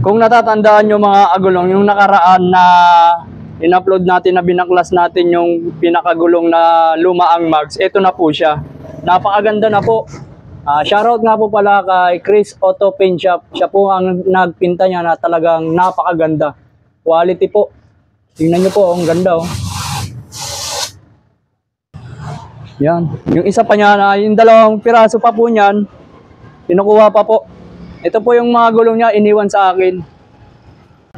Kung natatandaan nyo mga agulong, yung nakaraan na in-upload natin na binaklas natin yung pinakagulong na lumaang mags, ito na po siya. Napakaganda na po. Shoutout nga po pala kay Chris Auto Paint Shop. Siya po ang nagpinta niya na talagang napakaganda. Quality po. Tingnan nyo po, ang ganda oh. Yan. Yung isa pa niya na, yung dalawang piraso pa po niyan, kinukuha pa po. Ito po yung mga gulong niya, iniwan sa akin.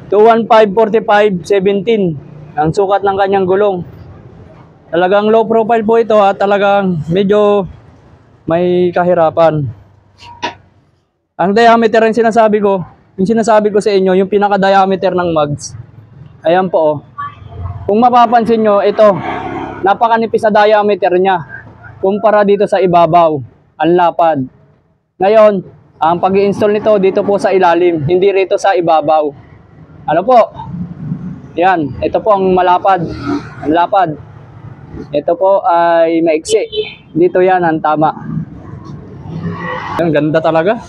215/45/17 ang sukat ng kanyang gulong. Talagang low profile po ito at talagang medyo may kahirapan. Ang diameter yung sinasabi ko sa inyo, yung pinaka-diameter ng mags. Ayan po oh. Kung mapapansin nyo, ito, napakanipis sa diameter niya. Kumpara dito sa ibabaw, ang lapad. Ngayon, ang pag-i-install nito dito po sa ilalim, hindi rito sa ibabaw. Ano po? Yan, ito po ang malapad. Ang lapad. Ito po ay maiksi. Dito yan ang tama. Ang ganda talaga.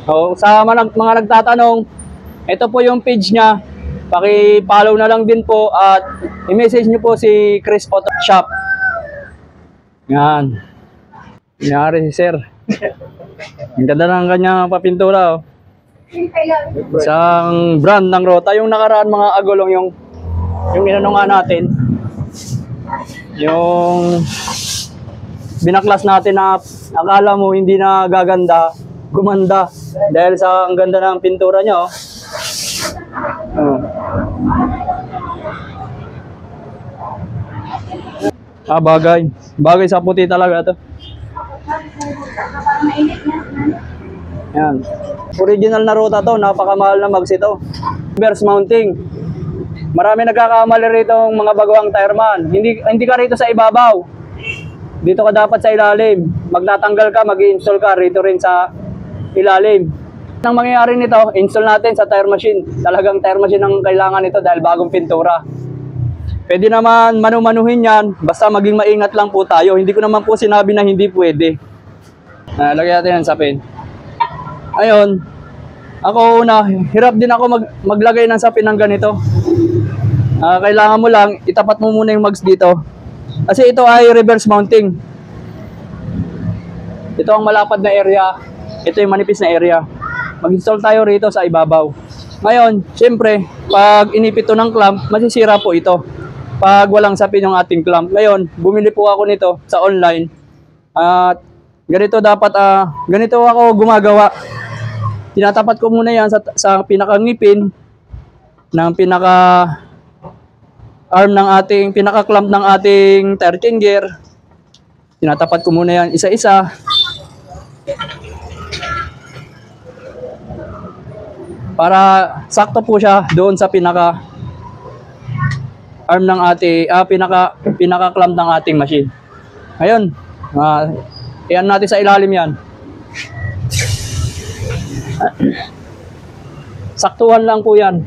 So, sa mga nagtatanong, ito po yung page niya. Paki-follow na lang din po at i-message niyo po si Chris Auto Shop. Yan. Nangyari si Sir. Ang ganda ng kanyang papintura oh. Isang brand ng Rota. Yung nakaraan mga agulong, yung inano nga natin, yung binaklas natin na akala mo hindi na gaganda, gumanda dahil sa ang ganda ng pintura niya oh. Bagay sa puti talaga to. Yan. Original na Rota to, napakamahal na mags ito. Reverse mounting. Marami nagkakamali rito ng mga baguang tireman. Hindi ka rito sa ibabaw. Dito ka dapat sa ilalim. Magtatanggal ka, mag-i-install ka rito rin sa ilalim. Ang mangyayari nito, install natin sa tire machine. Talagang tire machine ang kailangan nito dahil bagong pintura. Pwede naman manu-manuhin yan, basta maging maingat lang po tayo. Hindi ko naman po sinabi na hindi pwede. Lagyan natin yan sa pin. Ayun, ako una, hirap din ako maglagay ng sapin ng ganito. Kailangan mo lang, itapat mo muna yung mags dito. Kasi ito ay reverse mounting. Ito ang malapad na area, ito yung manipis na area. Mag-install tayo rito sa ibabaw. Ngayon, syempre, pag inipit ito ng clamp, masisira po ito. Pag walang sapin yung ating clamp. Ngayon, bumili po ako nito sa online. At ganito dapat, ganito ako gumagawa. Tinatapat ko muna yan sa pinakangipin ng pinaka-arm ng ating, pinaka-clamp ng ating tire changer. Tinatapat ko muna yan isa-isa. Para sakto po siya doon sa pinaka-arm ng ating, pinaka-clamp ng ating machine. Ngayon, iyan natin sa ilalim yan. Saktuhan lang po yan.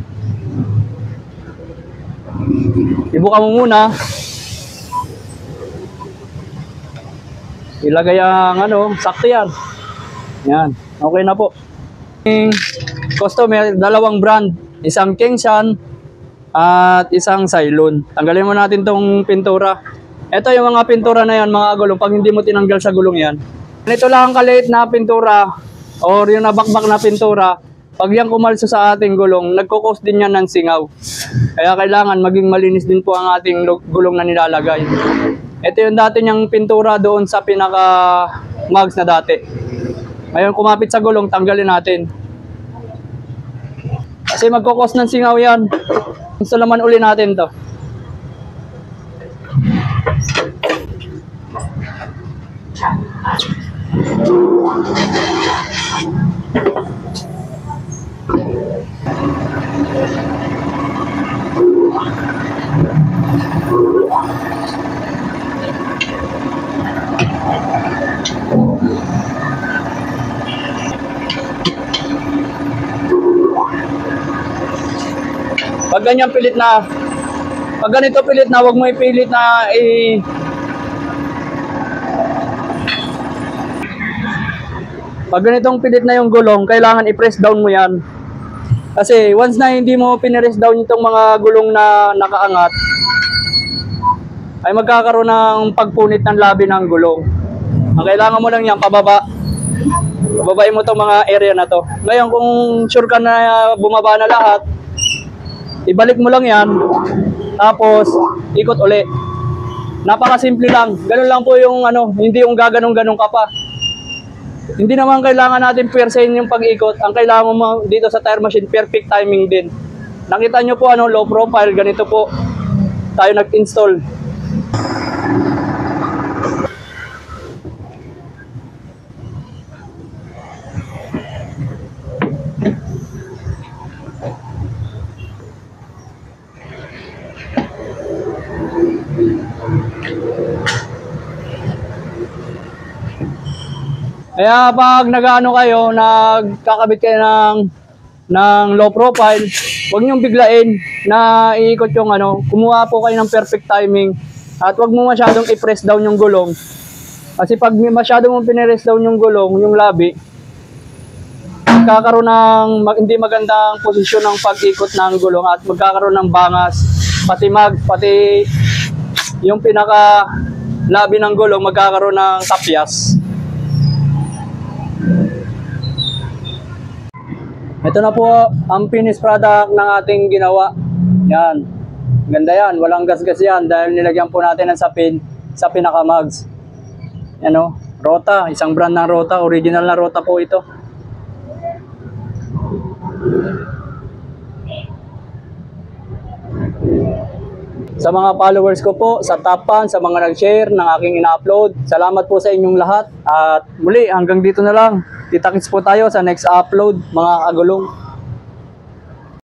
Ibuka mo muna. Ilagay ang sakto yan. Yan, okay na po. Customer, dalawang brand. Isang Kingshan at isang Cylon. Tanggalin mo natin tong pintura. Ito yung mga pintura na yan, mga gulong. Pag hindi mo tinanggal sa gulong yan. Ito lang ang kaliit na pintura or yung nabakbak na pintura. Pag yan kumalso sa ating gulong, nagkukos din yan ng singaw. Kaya kailangan maging malinis din po ang ating gulong na nilalagay. Ito yung dati niyang pintura doon sa pinaka-mags na dati. Ngayon kumapit sa gulong, tanggalin natin. Kasi magkukos ng singaw yan. Gusto naman uli natin to. Pag ganyan pilit na, pag ganito pilit na, huwag mo ipilit na pag ganitong pilit na yung gulong, kailangan i-press down mo yan. Kasi once na hindi mo pinirest down itong mga gulong na nakaangat, ay magkakaroon ng pagpunit ng labi ng gulong. Ang kailangan mo lang yan, pababa. Pababain mo itong mga area na to. Ngayon, kung sure ka na bumaba na lahat, ibalik mo lang yan, tapos ikot uli. Napakasimple lang. Ganun lang po yung hindi yung gaganong-ganong ka pa. Hindi naman kailangan natin puwersahin yung pag-ikot. Ang kailangan mo dito sa tire machine, perfect timing din. Nakita nyo po low profile, ganito po tayo nag-install. Kaya pag nag-ano kayo, nagkakabit kayo ng low profile, huwag niyong biglain na iikot yung kumuha po kayo ng perfect timing at huwag mo masyadong i-press down yung gulong. Kasi pag masyadong mong pinirest down yung gulong, yung labi, magkakaroon ng hindi magandang posisyon ng pag-ikot ng gulong at magkakaroon ng bangas, pati yung pinaka labi ng gulong magkakaroon ng tapyas. Ito na po ang finished product ng ating ginawa. Yan. Ganda yan. Walang gasgas yan dahil nilagyan po natin ng sapin sa pinaka-mags. Yan o. Rota. Isang brand ng Rota. Original na Rota po ito. Sa mga followers ko po, sa top fan, sa mga nag-share ng aking ina-upload, salamat po sa inyong lahat. At muli, hanggang dito na lang. Kita-kits po tayo sa next upload, mga kagulong.